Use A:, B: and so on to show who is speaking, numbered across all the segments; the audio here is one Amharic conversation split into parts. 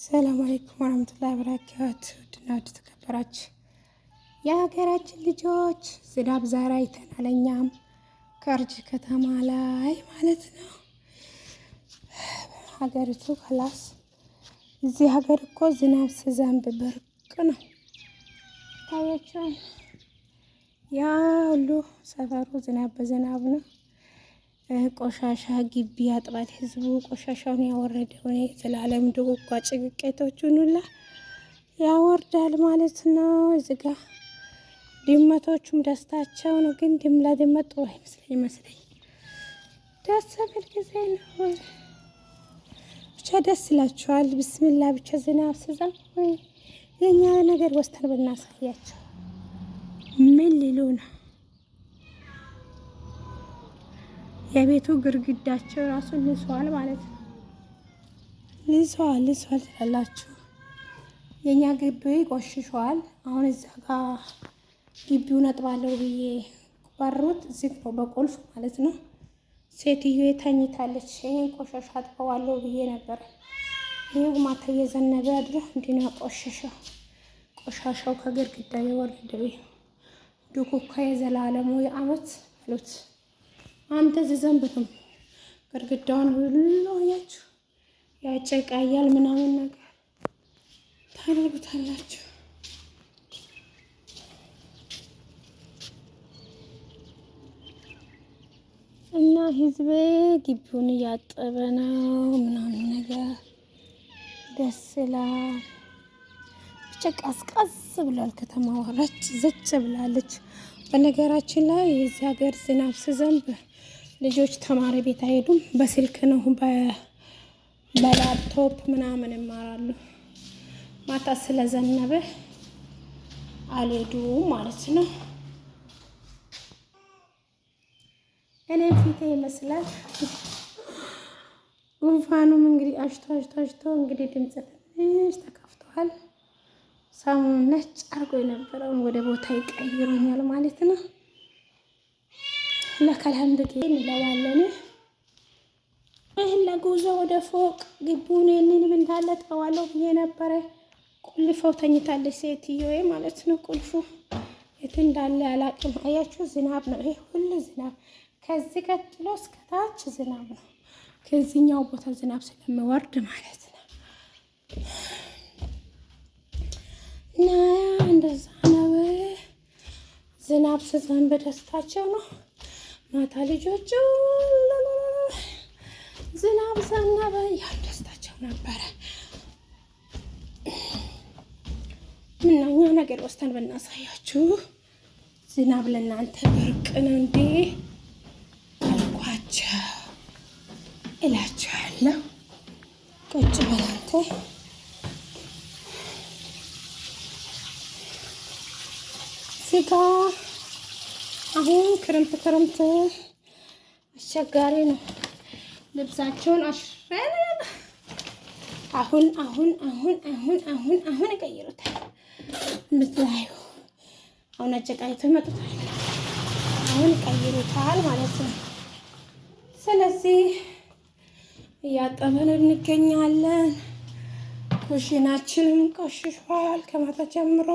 A: ሰላም አለይኩም ወራህመቱላሂ ወበረካቱ። ድና ተከበራችሁ የሀገራችን ልጆች ዝናብ ዛሬ አይተናል። እኛም ከርጅ ከተማ ላይ ማለት ነው። ሀገሪቱ ከላስ እዚህ ሀገር እኮ ዝናብ ሲዘንብ ብርቅ ነው። ታያችኋል። ያ ሁሉ ሰፈሩ ዝናብ በዝናብ ነው። ቆሻሻ ግቢ ያጥባል ህዝቡ። ቆሻሻውን ያወረደው ነው ዘላለም ድጓ ጭቅቄቶቹን ሁላ ያወርዳል ማለት ነው። እዚህ ጋር ድመቶቹም ደስታቸው ነው። ግን ለድመት ጥሩ አይመስለኝ ደስ የሚል ጊዜ ነው። ብቻ ደስ ይላችኋል። ብስሚላ ብቻ ዝናብ ሲዘንብ ወይ የኛ ነገር ወስተን ብናሳያቸው ምን ሊሉ ነው? የቤቱ ግርግዳቸው ራሱ ልሷል ማለት ነው። ልሷል ትላላችሁ። የኛ ግቢ ቆሽሿል። አሁን እዛ ጋር ግቢውን አጥባለሁ ብዬ ባሩት እዚህ በቁልፍ ማለት ነው። ሴትዮ ተኝታለች። ይሄን ቆሻሻ አጥበዋለሁ ብዬ ነበር። ይሄው ማታ እየዘነበ አድሮ እንዲና ቆሻሻው ከግርግዳ የወረደው ዱኩካ የዘላለሙ የአመት አሉት። አንተ ዘንበቱም ግርግዳውን ሁሉ ያያችሁ ያጨቃያል ምናምን ነገር ታደርጉታላችሁ። እና ህዝብ ግቢውን እያጠበ ነው ምናምን ነገር ደስ ይላል። ብቻ ቀዝቀዝ ብሏል። ከተማዋ ረጭ ዘጭ ብላለች። በነገራችን ላይ የዚህ ሀገር ዝናብ ሲዘንብ ልጆች ተማሪ ቤት አይሄዱም። በስልክ ነው በላፕቶፕ ምናምን ይማራሉ። ማታ ስለዘነበ አልሄዱም ማለት ነው። እኔም ፊቴ ይመስላል ጉንፋኑም እንግዲህ አሽቶ እንግዲህ ድምጽ ትንሽ ተከፍቷል። ሰሞኑን ነጭ አርጎ የነበረውን ወደ ቦታ ይቀይሩኛል ማለት ነው። ለከልሐምድ ግን እንለዋለን። ይህን ለጉዞ ወደ ፎቅ ግቢውን ይህንን እንዳለ ጠዋለው ብዬ ነበረ። ቁልፈው ተኝታለች ሴትዮዬ ማለት ነው። ቁልፉ የት እንዳለ አላቅም። አያችሁ ዝናብ ነው ይሄ ሁሉ ዝናብ። ከዚህ ቀጥሎ እስከ ታች ዝናብ ነው። ከዚህኛው ቦታ ዝናብ ስለሚወርድ ማለት ነው። እና እንደዛ ነው። ዝናብ ሲዘንብ ደስታቸው ነው። ማታ ልጆቹ ዝናብ ዘነበ ያን ደስታቸው ነበረ። ምናኛ ነገር ወስተን ብናሳያችሁ ዝናብ ለእናንተ ብርቅ ነው እንዴ አልኳቸው እላችኋለሁ። ቁጭ በላንተ ሲጋ አሁን ክረምት አስቸጋሪ ነው። ልብሳቸውን አሽረን አሁን ይቀይሩታል። ምትላዩ አሁን አጨቃይቶ ይመጡታል። አሁን ይቀይሩታል ማለት ነው። ስለዚህ እያጠበን እንገኛለን። ኩሽናችንም ቆሽሿል ከማታ ጀምሮ።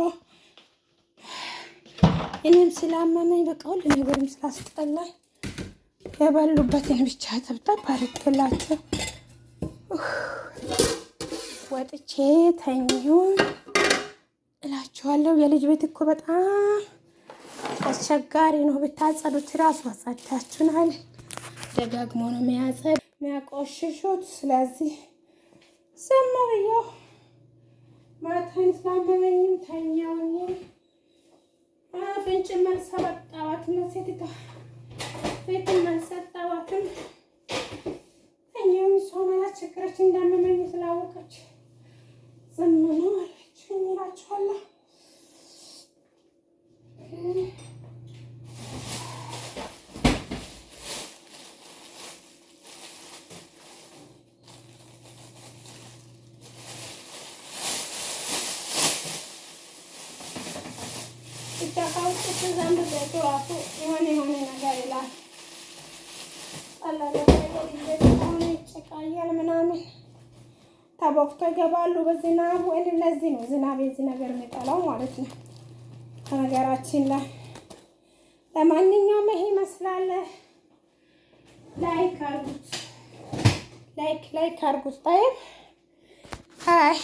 A: እኔም ስላመመኝ በቃ ሁሉ ነገርም ስላስጠላኝ የበሉበትን ብቻ ጠብጠብ አድርጌላቸው ወጥቼ ተኙን እላችኋለሁ። የልጅ ቤት እኮ በጣም አስቸጋሪ ነው። ብታጸዱት ራሱ አጸዳችሁናል። ደጋግሞ ነው የሚያቆሽሹት። ስለዚህ ዝም ብዬው ማታን ስላመመኝም ተኛውኝ። ፍንጭ መንሰበጣዋት ሴቲቷ ቤት መንሰጣዋትም እኛም ሰው ማለት ችግረች እንዳመመኝ ስላወቀች ዝም ነው አለች እላችኋለሁ። የሆነ ነገር ይላል ጨቃያል ምናምን ተቦክቶ ይገባሉ በዝናብ። ወይ ለዚህ ነው ዝናብ የዚህ ነገር የሚጠላው ማለት ነው ከነገራችን ላይ። ለማንኛውም ይሄ ይመስላል። ላይክ አርጉት፣ ላይክ አርጉት። ጣይብ አይ